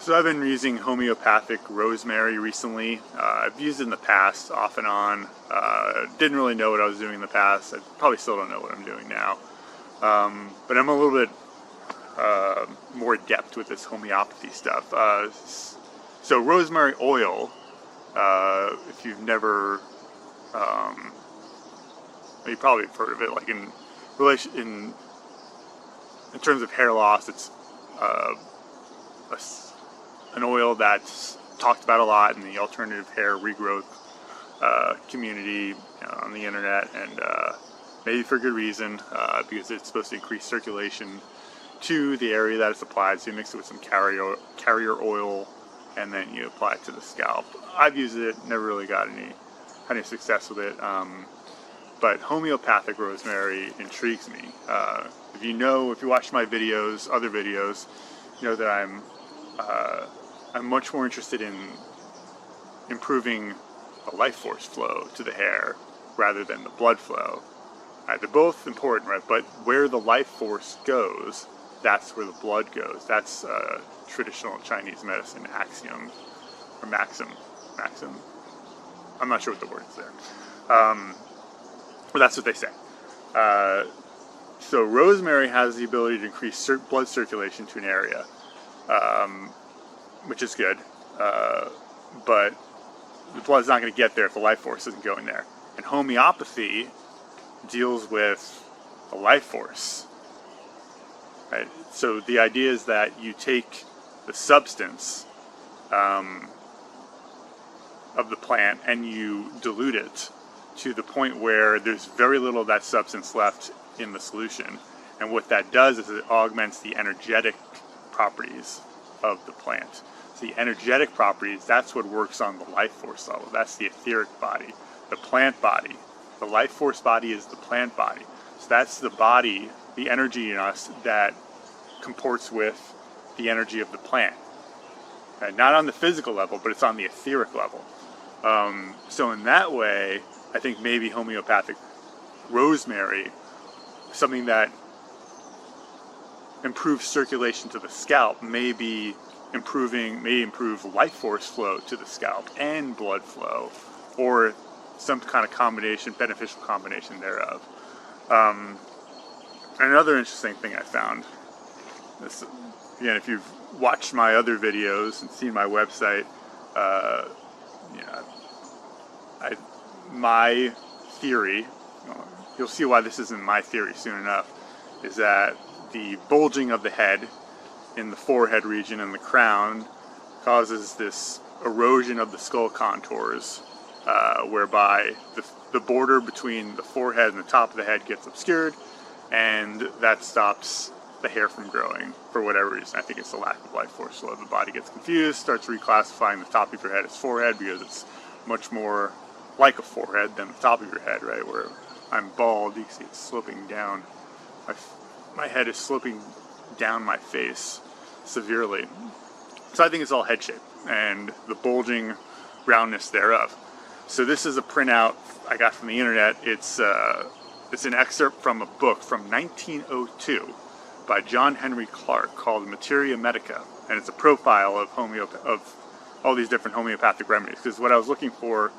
So I've been using Homeopathic Rosemary recently. I've used it in the past, off and on. Didn't really know what I was doing in the past. I probably still don't know what I'm doing now. But I'm a little bit more adept with this homeopathy stuff. So rosemary oil, if you've never, you probably have heard of it, like in terms of hair loss, it's an oil that's talked about a lot in the alternative hair regrowth community on the internet, and maybe for good reason, because it's supposed to increase circulation to the area that it's applied. So you mix it with some carrier oil, and then you apply it to the scalp. I've used it, never really got any success with it, but homeopathic rosemary intrigues me. If you watch my videos, other videos, you know that I'm much more interested in improving the life force flow to the hair rather than the blood flow. They're both important, right? But where the life force goes, that's where the blood goes. That's traditional Chinese medicine axiom, or maxim. I'm not sure what the word is there. But that's what they say. So rosemary has the ability to increase blood circulation to an area, which is good. But the blood's not going to get there if the life force isn't going there. And homeopathy deals with the life force. Right? So the idea is that you take the substance of the plant and you dilute it to the point where there's very little of that substance left in the solution. And what that does is it augments the energetic properties of the plant. So the energetic properties, that's what works on the life force level. That's the etheric body, the plant body. The life force body is the plant body. So that's the body, the energy in us that comports with the energy of the plant. Okay? Not on the physical level, but it's on the etheric level. So in that way, I think maybe homeopathic rosemary, something that improves circulation to the scalp, may improve life force flow to the scalp and blood flow, or some kind of combination, beneficial combination thereof. Another interesting thing I found, this, again, if you've watched my other videos and seen my website, my theory, you'll see why this isn't my theory soon enough, is that the bulging of the head in the forehead region and the crown causes this erosion of the skull contours, whereby the border between the forehead and the top of the head gets obscured, and that stops the hair from growing for whatever reason. I think it's the lack of life force. So the body gets confused, starts reclassifying the top of your head as forehead because it's much more like a forehead than the top of your head, right? Where I'm bald, you can see it's sloping down. My head is sloping down my face severely. So I think it's all head shape and the bulging roundness thereof. So this is a printout I got from the internet. It's an excerpt from a book from 1902 by John Henry Clark called Materia Medica, and it's a profile of all these different homeopathic remedies. Because what I was looking for,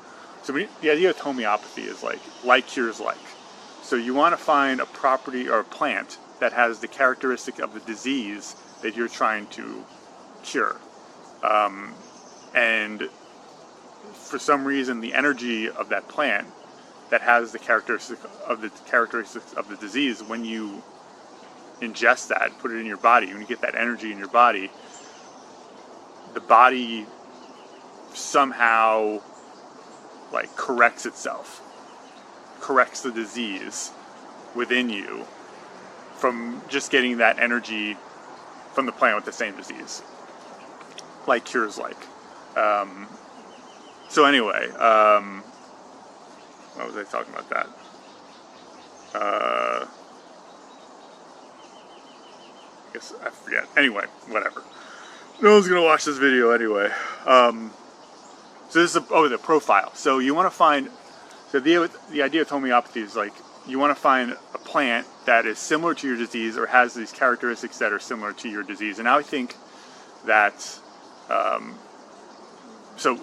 the idea of homeopathy is like cures like. So you want to find a property or a plant that has the characteristic of the disease that you're trying to cure. And for some reason, the energy of that plant that has the characteristics of the disease, when you ingest that, put it in your body, when you get that energy in your body, the body somehow corrects itself, corrects the disease within you from just getting that energy from the plant with the same disease, like cures like. So anyway, what was I talking about that? I guess I forget. Anyway, whatever. No one's gonna watch this video anyway. So this is the profile. So you want to find, the idea of homeopathy is you want to find a plant that is similar to your disease or has these characteristics that are similar to your disease. And I think that So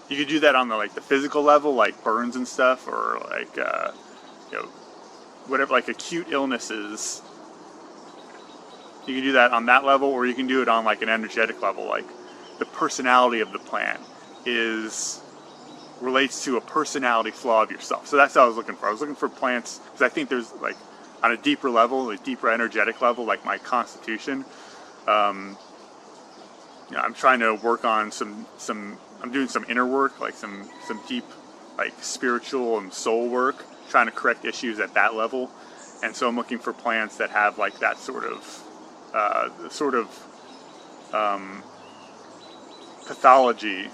you could do that on the like the physical level, like burns and stuff, or like you know, whatever, like acute illnesses. You can do that on that level, or you can do it on like an energetic level, like the personality of the plant relates to a personality flaw of yourself. So that's what I was looking for. I was looking for plants because I think there's like on a deeper level, a deeper energetic level, like my constitution. I'm trying to work on I'm doing some inner work, like some deep, like spiritual and soul work, trying to correct issues at that level. And so I'm looking for plants that have like that sort of pathology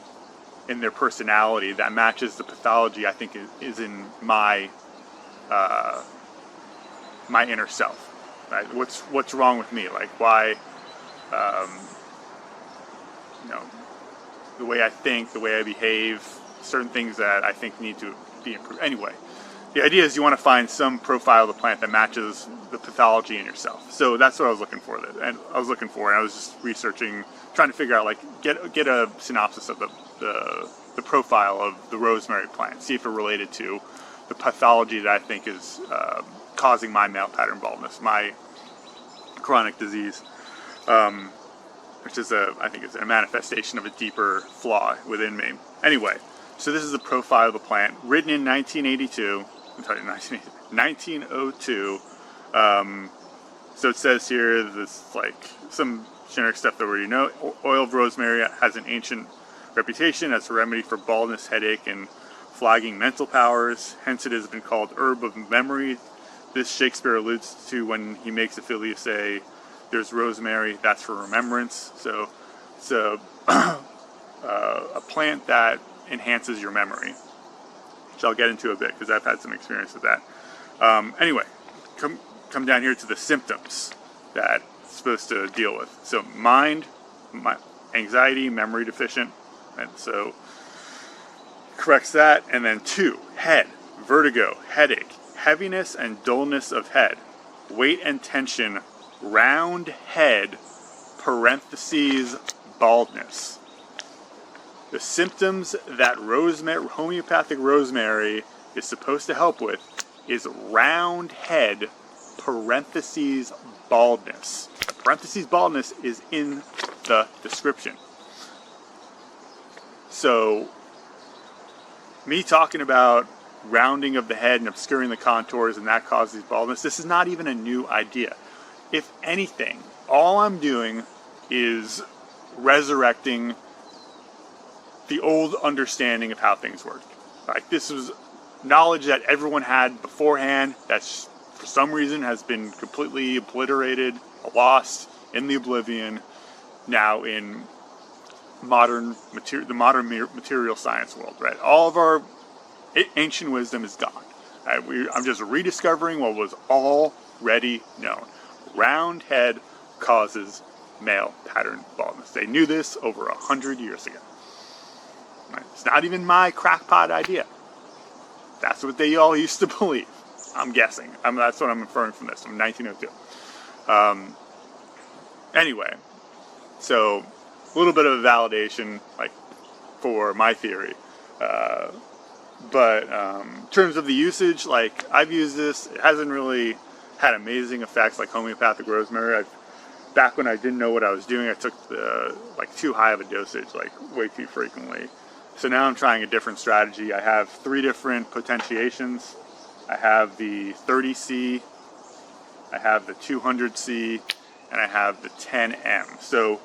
in their personality that matches the pathology I think is in my my inner self. Right? What's wrong with me? Like why, the way I think, the way I behave, certain things that I think need to be improved. Anyway, the idea is you want to find some profile of the plant that matches the pathology in yourself. So that's what I was looking for. And I was just researching, trying to figure out, like, get a synopsis of the profile of the rosemary plant, see if it related to the pathology that I think is causing my male pattern baldness, my chronic disease, which is I think it's a manifestation of a deeper flaw within me. Anyway, so this is the profile of the plant, written in 1902. So it says here, this like some generic stuff that we already know. Oil of rosemary has an ancient reputation as a remedy for baldness, headache, and flagging mental powers. Hence it has been called herb of memory. This Shakespeare alludes to when he makes Ophelia say, "There's rosemary, that's for remembrance." So it's a plant that enhances your memory, which I'll get into a bit because I've had some experience with that. Anyway, come down here to the symptoms that it's supposed to deal with. So mind, anxiety, memory deficient, and so corrects that. And then 2, head, vertigo, headache, heaviness and dullness of head, weight and tension, round head, parentheses, baldness. The symptoms that homeopathic rosemary is supposed to help with is round head, parentheses, baldness. Parentheses, baldness is in the description. So, me talking about rounding of the head and obscuring the contours and that causes baldness, this is not even a new idea. If anything, all I'm doing is resurrecting the old understanding of how things work. Like, this was knowledge that everyone had beforehand that for some reason has been completely obliterated, lost in the oblivion now in the modern material science world, right? All of our ancient wisdom is gone. I'm just rediscovering what was already known. Round head causes male pattern baldness. They knew this over 100 years ago. Right? It's not even my crackpot idea. That's what they all used to believe. I'm guessing. That's what I'm inferring from this, from 1902. Anyway, so a little bit of a validation, like, for my theory. But in terms of the usage, like, I've used this. It hasn't really had amazing effects like homeopathic rosemary. Back when I didn't know what I was doing, I took too high of a dosage, like way too frequently. So now I'm trying a different strategy. I have 3 different potentiations. I have the 30C, I have the 200C, and I have the 10M. So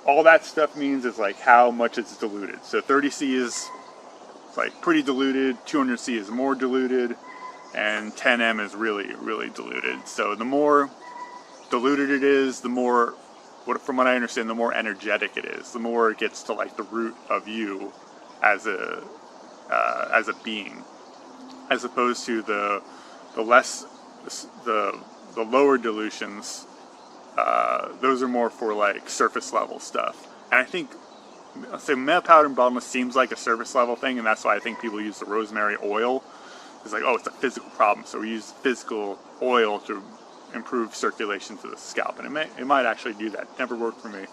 all that stuff means is like how much it's diluted. So 30C is like pretty diluted, 200C is more diluted, and 10M is really, really diluted. So the more diluted it is, the more, from what I understand, the more energetic it is. The more it gets to like the root of you as a being, as opposed to the lower dilutions. Those are more for like surface level stuff. And I think, so male pattern baldness seems like a surface level thing, and that's why I think people use the rosemary oil. It's like, oh, it's a physical problem, so we use physical oil to improve circulation to the scalp, and it might actually do that. Never worked for me,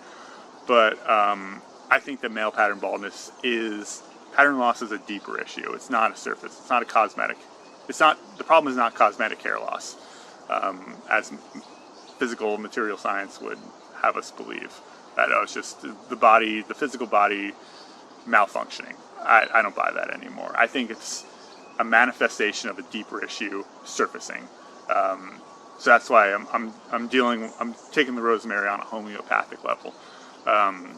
but I think that male pattern baldness pattern loss is a deeper issue. It's not a surface. It's not a cosmetic. The problem is not cosmetic hair loss, as physical material science would have us believe. That it's just the physical body malfunctioning. I don't buy that anymore. I think it's a manifestation of a deeper issue surfacing. So that's why I'm taking the rosemary on a homeopathic level, and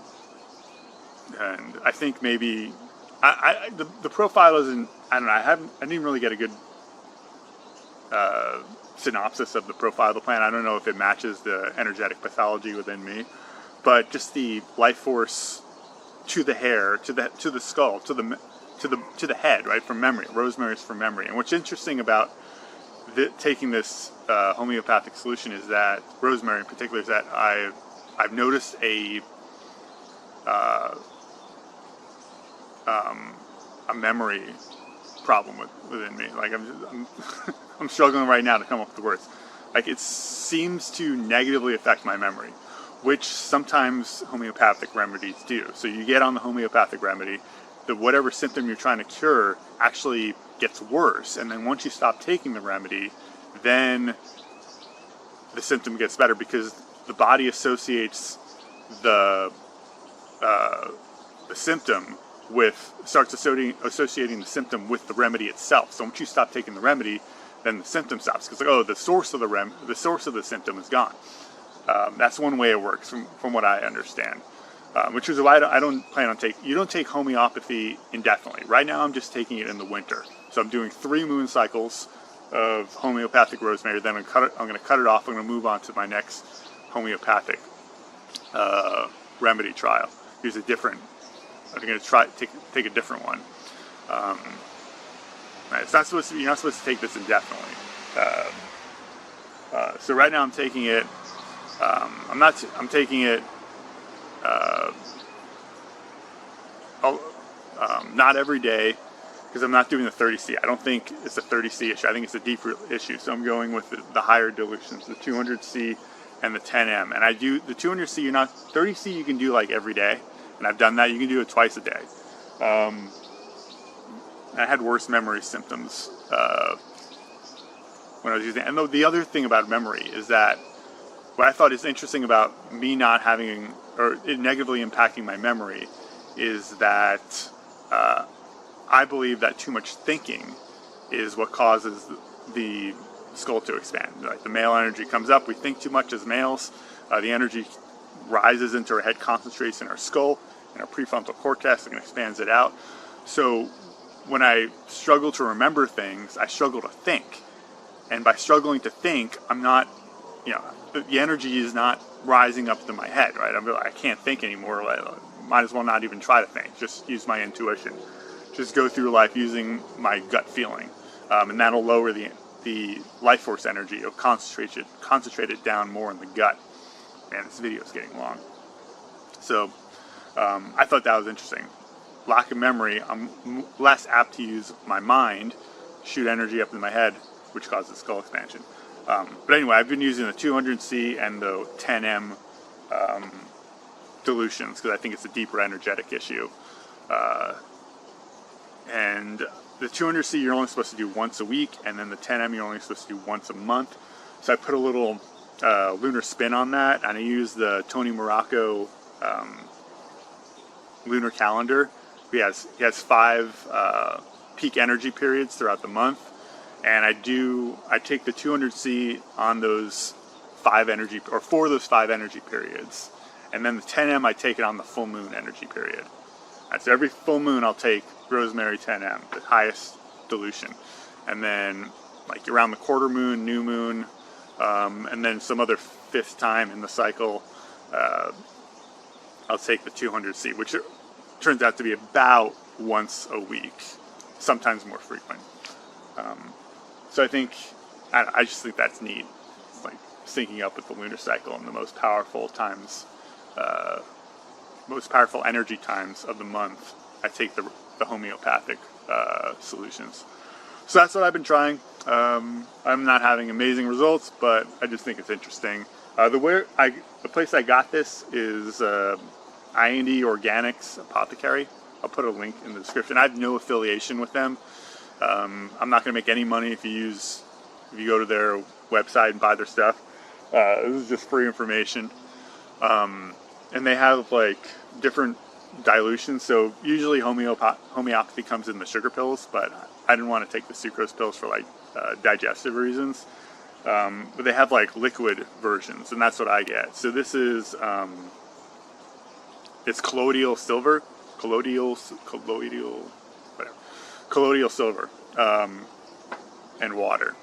I think maybe the profile isn't. I don't know. I didn't really get a good synopsis of the profile of the plant. I don't know if it matches the energetic pathology within me, but just the life force to the hair, to the skull, to the head, right, from memory. Rosemary is from memory. And what's interesting about taking this homeopathic solution is that rosemary in particular is that I've noticed a memory problem within me. Like I'm struggling right now to come up with the words. Like it seems to negatively affect my memory, which sometimes homeopathic remedies do. So you get on the homeopathic remedy, whatever symptom you're trying to cure actually gets worse, and then once you stop taking the remedy, then the symptom gets better because the body associates the symptom starts associating the symptom with the remedy itself. So once you stop taking the remedy, then the symptom stops, because like, oh, the source of the symptom is gone. That's one way it works from what I understand, which is why I don't plan on you don't take homeopathy indefinitely. Right now I'm just taking it in the winter. So I'm doing 3 moon cycles of homeopathic rosemary, then I'm going to cut it off. I'm going to move on to my next homeopathic remedy trial. I'm going to take a different one. It's not supposed to be, you're not supposed to take this indefinitely. So right now I'm taking it. I'm taking it not every day, because I'm not doing the 30C. I don't think it's a 30C issue. I think it's a deeper issue. So I'm going with the higher dilutions, the 200C and the 10M. And I do the 200C. 30C you can do like every day, and I've done that. You can do it twice a day. I had worse memory symptoms when I was using it. And the other thing about memory is that what I thought is interesting about me not having, or it negatively impacting my memory, is that I believe that too much thinking is what causes the skull to expand. Like the male energy comes up, we think too much as males, the energy rises into our head, concentrates in our skull, in our prefrontal cortex, and expands it out. So when I struggle to remember things, I struggle to think. And by struggling to think, I'm not, the energy is not rising up to my head, right? I can't think anymore. Might as well not even try to think. Just use my intuition. Just go through life using my gut feeling. And that'll lower the life force energy. It'll concentrate it down more in the gut. Man, this video is getting long. So I thought that was interesting. Lack of memory, I'm less apt to use my mind, shoot energy up in my head, which causes skull expansion. But anyway, I've been using the 200C and the 10M dilutions because I think it's a deeper energetic issue. And the 200C you're only supposed to do once a week, and then the 10M you're only supposed to do once a month. So I put a little lunar spin on that, and I use the Tony Morocco lunar calendar. He has 5 peak energy periods throughout the month, and I take the 200C on those 4 of those 5 energy periods, and then the 10M I take it on the full moon energy period. And so every full moon I'll take rosemary 10M, the highest dilution, and then like around the quarter moon, new moon, and then some other 5th time in the cycle, I'll take the 200C, which turns out to be about once a week, sometimes more frequent. So I just think that's neat. It's like syncing up with the lunar cycle and the most powerful times, most powerful energy times of the month. I take the homeopathic solutions. So that's what I've been trying. I'm not having amazing results, but I just think it's interesting. The place I got this is IND Organics Apothecary. I'll put a link in the description. I have no affiliation with them. I'm not going to make any money if you go to their website and buy their stuff. This is just free information. And they have like different dilutions. So usually homeopathy comes in the sugar pills, but I didn't want to take the sucrose pills for like digestive reasons. But they have like liquid versions, and that's what I get. So this is it's colloidal silver, colloidal silver, and water.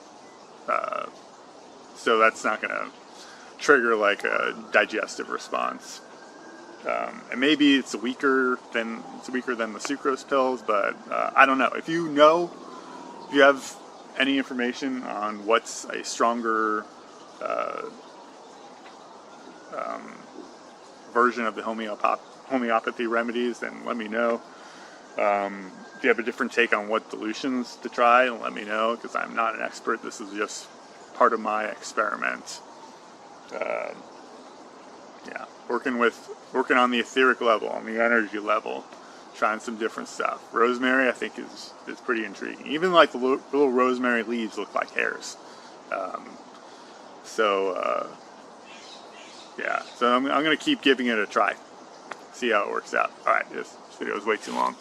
So that's not going to trigger like a digestive response. And maybe it's weaker than the sucrose pills, but I don't know. If you have any information on what's a stronger version of the homeopathy remedies, then let me know. If you have a different take on what dilutions to try, let me know, because I'm not an expert. This is just part of my experiment. Yeah, working on the etheric level, on the energy level, trying some different stuff. Rosemary, I think, is pretty intriguing. Even like the little rosemary leaves look like hairs. Yeah, so I'm going to keep giving it a try, see how it works out. All right, this video is way too long.